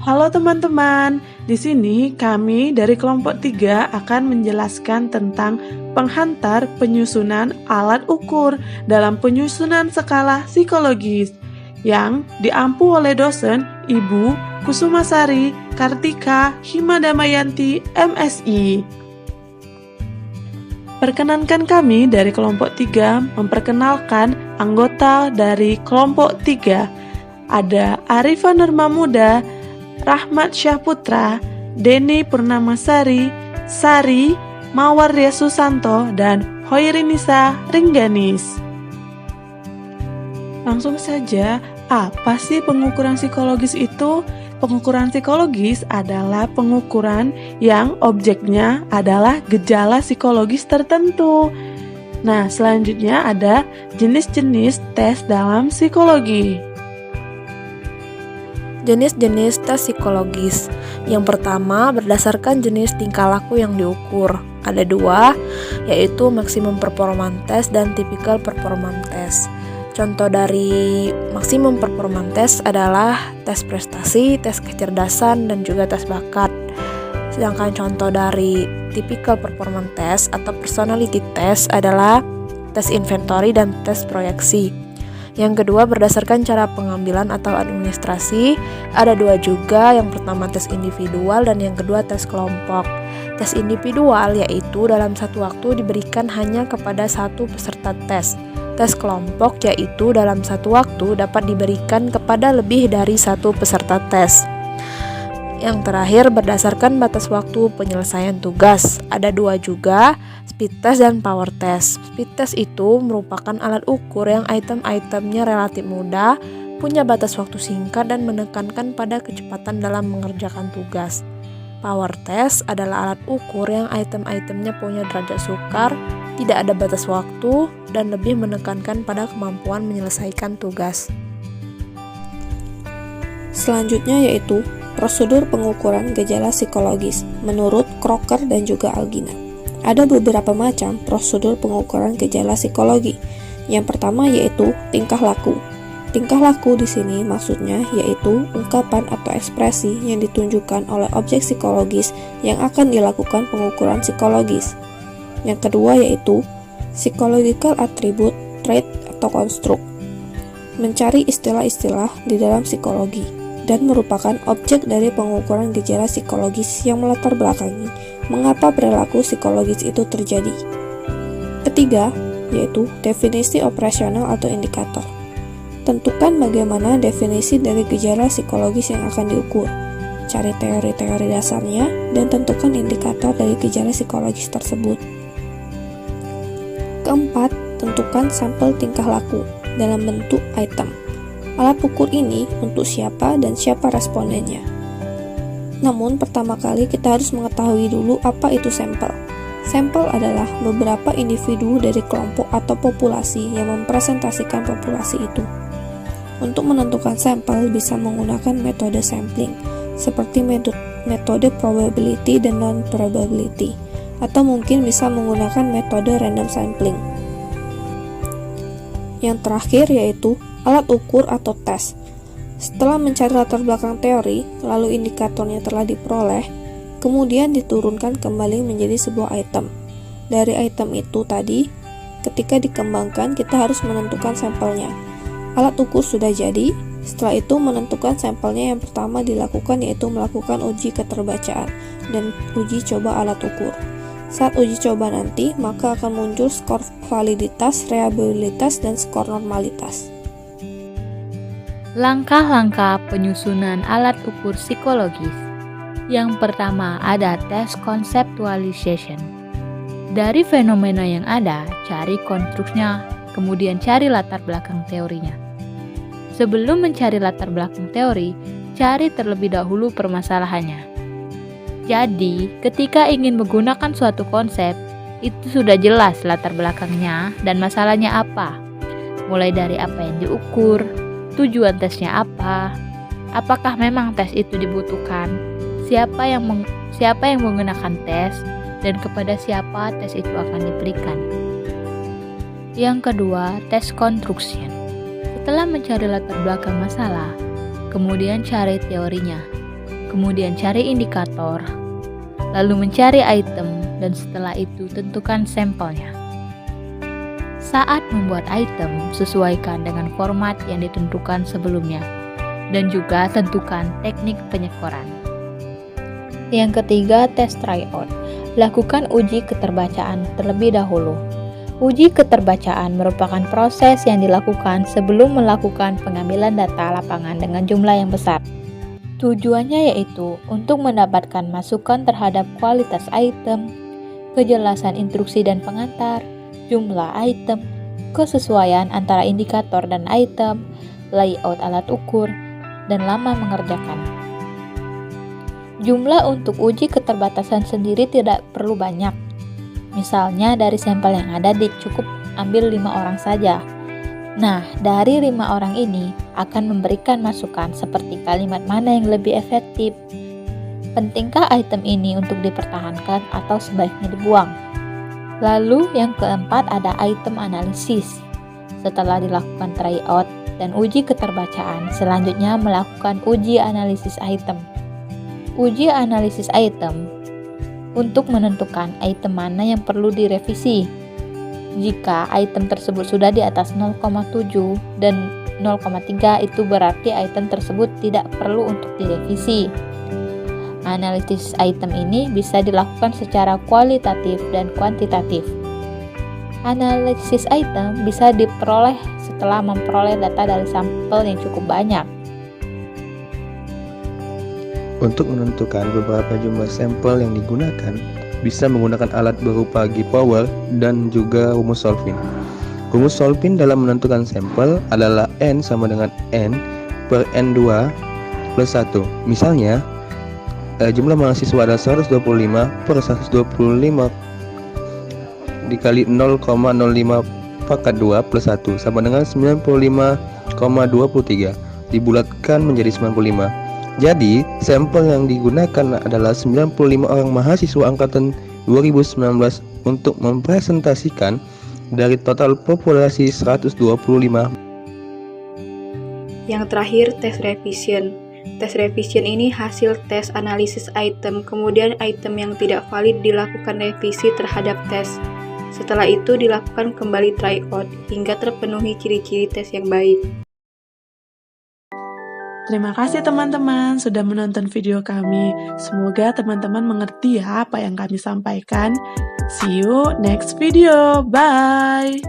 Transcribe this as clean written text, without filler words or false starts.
Halo teman-teman, di sini kami dari kelompok 3 akan menjelaskan tentang penghantar penyusunan alat ukur dalam penyusunan skala psikologis yang diampu oleh dosen Ibu Kusumasari Kartika Himadamayanti MSI. Perkenankan kami dari kelompok 3 memperkenalkan anggota dari kelompok 3. Ada Arifa Nurmamuda, Rahmat Syahputra, Deni Purnamasari, Sari, Mawarya Susanto, dan Hoirinisa Ringganis. Langsung saja, apa sih pengukuran psikologis itu? Pengukuran psikologis adalah pengukuran yang objeknya adalah gejala psikologis tertentu. Nah, selanjutnya ada jenis-jenis tes dalam psikologi. Jenis-jenis tes psikologis. Yang pertama, berdasarkan jenis tingkah laku yang diukur. Ada dua, yaitu maksimum performance test dan typical performance test. Contoh dari maksimum performance test adalah tes prestasi, tes kecerdasan, dan juga tes bakat. Sedangkan contoh dari typical performance test atau personality test adalah tes inventory dan tes proyeksi. Yang kedua, berdasarkan cara pengambilan atau administrasi, ada dua juga, yang pertama tes individual dan yang kedua tes kelompok. Tes individual yaitu dalam satu waktu diberikan hanya kepada satu peserta tes. Tes kelompok yaitu dalam satu waktu dapat diberikan kepada lebih dari satu peserta tes. Yang terakhir, berdasarkan batas waktu penyelesaian tugas. Ada dua juga, speed test dan power test. Speed test itu merupakan alat ukur yang item-itemnya relatif mudah, punya batas waktu singkat dan menekankan pada kecepatan dalam mengerjakan tugas. Power test adalah alat ukur yang item-itemnya punya derajat sukar, tidak ada batas waktu, dan lebih menekankan pada kemampuan menyelesaikan tugas. Selanjutnya yaitu prosedur pengukuran gejala psikologis menurut Crocker dan juga Algina. Ada beberapa macam prosedur pengukuran gejala psikologi. Yang pertama yaitu tingkah laku. Tingkah laku di sini maksudnya yaitu ungkapan atau ekspresi yang ditunjukkan oleh objek psikologis yang akan dilakukan pengukuran psikologis. Yang kedua yaitu psychological attribute, trait, atau konstruk. Mencari istilah-istilah di dalam psikologi dan merupakan objek dari pengukuran gejala psikologis yang melatar belakangi mengapa perilaku psikologis itu terjadi. Ketiga, yaitu definisi operasional atau indikator. Tentukan bagaimana definisi dari gejala psikologis yang akan diukur. Cari teori-teori dasarnya dan tentukan indikator dari gejala psikologis tersebut. Keempat, tentukan sampel tingkah laku dalam bentuk item. Alat ukur ini untuk siapa dan siapa respondennya. Namun pertama kali kita harus mengetahui dulu apa itu sampel. Sampel adalah beberapa individu dari kelompok atau populasi yang mempresentasikan populasi itu. Untuk menentukan sampel bisa menggunakan metode sampling, seperti metode probability dan non-probability, atau mungkin bisa menggunakan metode random sampling. Yang terakhir yaitu alat ukur atau tes. Setelah mencari latar belakang teori, lalu indikatornya telah diperoleh, kemudian diturunkan kembali menjadi sebuah item. Dari item itu tadi, ketika dikembangkan kita harus menentukan sampelnya. Alat ukur sudah jadi, setelah itu menentukan sampelnya yang pertama dilakukan yaitu melakukan uji keterbacaan dan uji coba alat ukur. Saat uji coba nanti, maka akan muncul skor validitas, reliabilitas, dan skor normalitas. Langkah-langkah penyusunan alat ukur psikologis. Yang pertama ada tes conceptualization. Dari fenomena yang ada, cari konstruksinya, kemudian cari latar belakang teorinya. Sebelum mencari latar belakang teori, cari terlebih dahulu permasalahannya. Jadi, ketika ingin menggunakan suatu konsep, itu sudah jelas latar belakangnya dan masalahnya apa. Mulai dari apa yang diukur, tujuan tesnya apa, apakah memang tes itu dibutuhkan, siapa yang menggunakan tes, dan kepada siapa tes itu akan diberikan. Yang kedua, tes construction. Setelah mencari latar belakang masalah, kemudian cari teorinya. kemudian cari indikator, lalu mencari item, dan setelah itu tentukan sampelnya. Saat membuat item, sesuaikan dengan format yang ditentukan sebelumnya, dan juga tentukan teknik penyekoran. Yang ketiga, tes tryout. Lakukan uji keterbacaan terlebih dahulu. Uji keterbacaan merupakan proses yang dilakukan sebelum melakukan pengambilan data lapangan dengan jumlah yang besar. Tujuannya yaitu untuk mendapatkan masukan terhadap kualitas item, kejelasan instruksi dan pengantar, jumlah item, kesesuaian antara indikator dan item, layout alat ukur, dan lama mengerjakan. Jumlah untuk uji keterbatasan sendiri tidak perlu banyak. Misalnya dari sampel yang ada cukup ambil 5 orang saja. Nah, dari 5 orang ini akan memberikan masukan seperti kalimat mana yang lebih efektif. Pentingkah item ini untuk dipertahankan atau sebaiknya dibuang? Lalu yang keempat ada item analisis. Setelah dilakukan tryout dan uji keterbacaan, selanjutnya melakukan uji analisis item. Uji analisis item untuk menentukan item mana yang perlu direvisi. Jika item tersebut sudah di atas 0,7 dan 0,3 itu berarti item tersebut tidak perlu untuk direvisi. Analisis item ini bisa dilakukan secara kualitatif dan kuantitatif. Analisis item bisa diperoleh setelah memperoleh data dari sampel yang cukup banyak. Untuk menentukan beberapa jumlah sampel yang digunakan, bisa menggunakan alat berupa G-Power dan juga rumus solving. Rumus solving dalam menentukan sampel adalah N sama dengan N per N2 plus 1. Misalnya, jumlah mahasiswa ada 125 per 125 dikali 0,05 pangkat 2 plus 1 sama dengan 95,23 dibulatkan menjadi 95. Jadi, sampel yang digunakan adalah 95 orang mahasiswa angkatan 2019 untuk mempresentasikan dari total populasi 125. Yang terakhir, tes revision. Tes revision ini hasil tes analisis item, kemudian item yang tidak valid dilakukan revisi terhadap tes. Setelah itu dilakukan kembali tryout hingga terpenuhi ciri-ciri tes yang baik. Terima kasih teman-teman sudah menonton video kami. Semoga teman-teman mengerti ya apa yang kami sampaikan. See you next video. Bye.